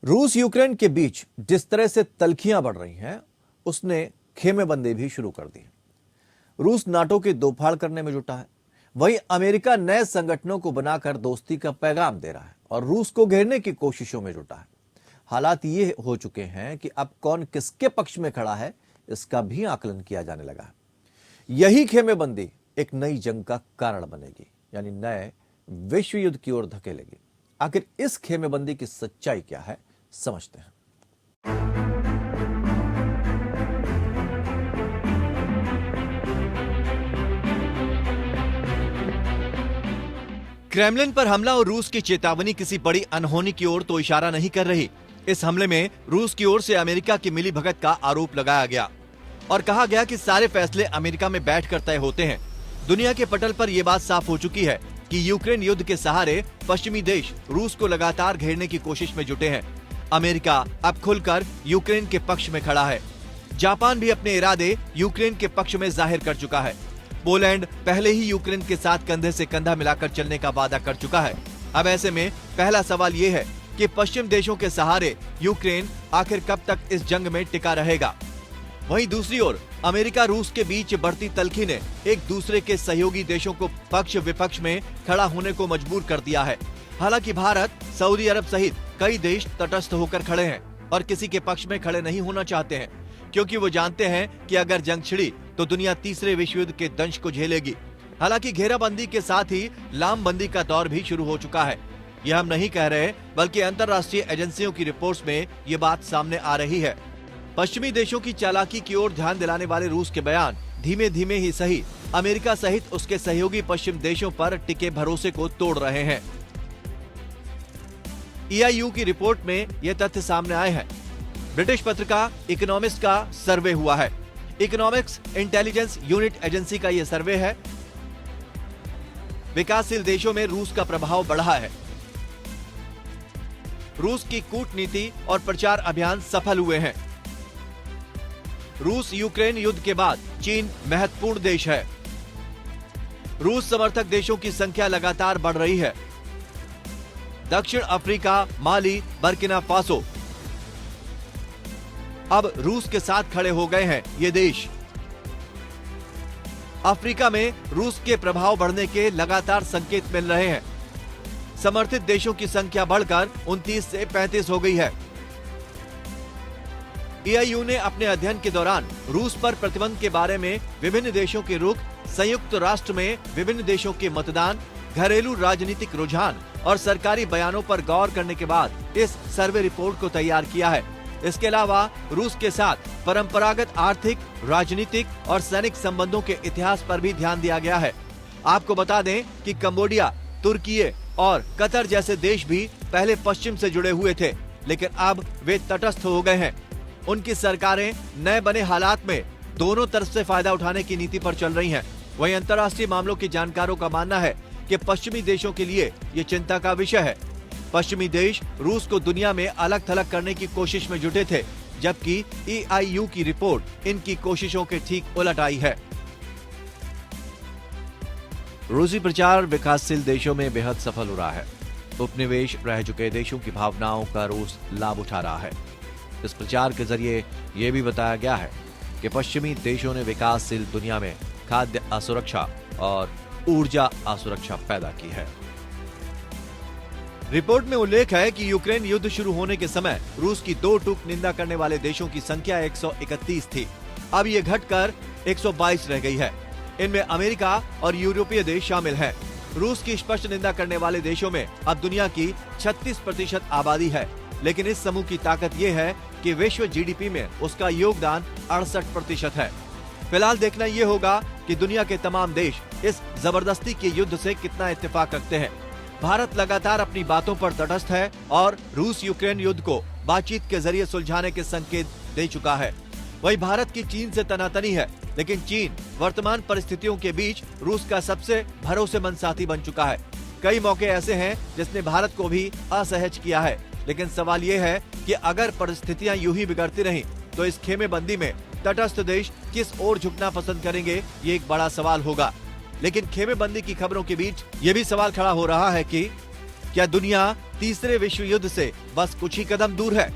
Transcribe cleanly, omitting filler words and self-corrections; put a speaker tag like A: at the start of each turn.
A: रूस यूक्रेन के बीच जिस तरह से तल्खियां बढ़ रही हैं, उसने खेमेबंदी भी शुरू कर दी। रूस नाटो की दोफाड़ करने में जुटा है, वहीं अमेरिका नए संगठनों को बनाकर दोस्ती का पैगाम दे रहा है और रूस को घेरने की कोशिशों में जुटा है। हालात ये हो चुके हैं कि अब कौन किसके पक्ष में खड़ा है, इसका भी आकलन किया जाने लगा है। यही खेमेबंदी एक नई जंग का कारण बनेगी, यानी नए विश्व युद्ध की ओर धकेलेगी। आखिर इस खेमेबंदी की सच्चाई क्या है, समझते हैं।
B: क्रेमलिन पर हमला और रूस की चेतावनी किसी बड़ी अनहोनी की ओर तो इशारा नहीं कर रही। इस हमले में रूस की ओर से अमेरिका की मिलीभगत का आरोप लगाया गया और कहा गया कि सारे फैसले अमेरिका में बैठकर तय होते हैं। दुनिया के पटल पर यह बात साफ हो चुकी है कि यूक्रेन युद्ध के सहारे पश्चिमी देश रूस को लगातार घेरने की कोशिश में जुटे हैं। अमेरिका अब खुलकर यूक्रेन के पक्ष में खड़ा है। जापान भी अपने इरादे यूक्रेन के पक्ष में जाहिर कर चुका है। पोलैंड पहले ही यूक्रेन के साथ कंधे से कंधा मिलाकर चलने का वादा कर चुका है। अब ऐसे में पहला सवाल ये है कि पश्चिम देशों के सहारे यूक्रेन आखिर कब तक इस जंग में टिका रहेगा। वहीं दूसरी ओर अमेरिका रूस के बीच बढ़ती तल्खी ने एक दूसरे के सहयोगी देशों को पक्ष विपक्ष में खड़ा होने को मजबूर कर दिया है। हालांकि भारत, सऊदी अरब सहित कई देश तटस्थ होकर खड़े हैं और किसी के पक्ष में खड़े नहीं होना चाहते हैं, क्योंकि वो जानते हैं कि अगर जंग छिड़ी तो दुनिया तीसरे विश्व युद्ध के दंश को झेलेगी। हालांकि घेराबंदी के साथ ही लामबंदी का दौर भी शुरू हो चुका है। यह हम नहीं कह रहे, बल्कि अंतर्राष्ट्रीय एजेंसियों की रिपोर्ट्स में ये बात सामने आ रही है। पश्चिमी देशों की चालाकी की ओर ध्यान दिलाने वाले रूस के बयान धीमे धीमे ही सही अमेरिका सहित उसके सहयोगी पश्चिम देशों पर टिके भरोसे को तोड़ रहे हैं। EIU की रिपोर्ट में यह तथ्य सामने आए हैं। ब्रिटिश पत्रिका इकोनॉमिस्ट का सर्वे हुआ है। इकोनॉमिक्स इंटेलिजेंस यूनिट एजेंसी का यह सर्वे है। विकासशील देशों में रूस का प्रभाव बढ़ा है। रूस की कूटनीति और प्रचार अभियान सफल हुए हैं। रूस यूक्रेन युद्ध के बाद चीन महत्वपूर्ण देश है। रूस समर्थक देशों की संख्या लगातार बढ़ रही है। दक्षिण अफ्रीका, माली, बर्किना फासो अब रूस के साथ खड़े हो गए हैं ये देश। अफ्रीका में रूस के प्रभाव बढ़ने के लगातार संकेत मिल रहे हैं। समर्थित देशों की संख्या बढ़कर 29 से 35 हो गई है। EIU ने अपने अध्ययन के दौरान रूस पर प्रतिबंध के बारे में विभिन्न देशों के रुख, संयुक्त राष्ट्र में विभिन्न देशों के मतदान, घरेलू राजनीतिक रुझान और सरकारी बयानों पर गौर करने के बाद इस सर्वे रिपोर्ट को तैयार किया है। इसके अलावा रूस के साथ परंपरागत आर्थिक, राजनीतिक और सैनिक संबंधों के इतिहास पर भी ध्यान दिया गया है। आपको बता दें कि कंबोडिया, तुर्की और कतर जैसे देश भी पहले पश्चिम से जुड़े हुए थे, लेकिन अब वे तटस्थ हो गए हैं। उनकी सरकारें नए बने हालात में दोनों तरफ से फायदा उठाने की नीति पर चल रही हैं। वहीं अंतर्राष्ट्रीय मामलों के जानकारों का मानना है कि पश्चिमी देशों के लिए ये चिंता का विषय है। पश्चिमी देश रूस को दुनिया में अलग थलग करने की कोशिश में जुटे थे, जबकि EIU की रिपोर्ट इनकी कोशिशों के ठीक उलट आई है। रूसी प्रचार विकासशील देशों में बेहद सफल हो रहा है। उपनिवेश रह चुके देशों की भावनाओं का रूस लाभ उठा रहा है। इस प्रचार के जरिए यह भी बताया गया है कि पश्चिमी देशों ने विकासशील दुनिया में खाद्य असुरक्षा और ऊर्जा असुरक्षा पैदा की है। रिपोर्ट में उल्लेख है कि यूक्रेन युद्ध शुरू होने के समय रूस की दो टूक निंदा करने वाले देशों की संख्या 131 थी। अब ये घटकर 122 रह गई है। इनमें अमेरिका और यूरोपीय देश शामिल हैं। रूस की स्पष्ट निंदा करने वाले देशों में अब दुनिया की 36% आबादी है, लेकिन इस समूह की ताकत ये है कि विश्व GDP में उसका योगदान 68% है। फिलहाल देखना ये होगा कि दुनिया के तमाम देश इस जबरदस्ती के युद्ध से कितना इत्तेफाक रखते हैं। भारत लगातार अपनी बातों पर तटस्थ है और रूस यूक्रेन युद्ध को बातचीत के जरिए सुलझाने के संकेत दे चुका है। वहीं भारत की चीन से तनातनी है, लेकिन चीन वर्तमान परिस्थितियों के बीच रूस का सबसे भरोसेमंद साथी बन चुका है। कई मौके ऐसे हैं जिसने भारत को भी असहज किया है, लेकिन सवाल ये है कि अगर परिस्थितियां यूं ही बिगड़ती रहीं तो इस खेमेबंदी में तटस्थ देश किस ओर झुकना पसंद करेंगे, ये एक बड़ा सवाल होगा। लेकिन खेमेबंदी की खबरों के बीच ये भी सवाल खड़ा हो रहा है कि क्या दुनिया तीसरे विश्व युद्ध से बस कुछ ही कदम दूर है?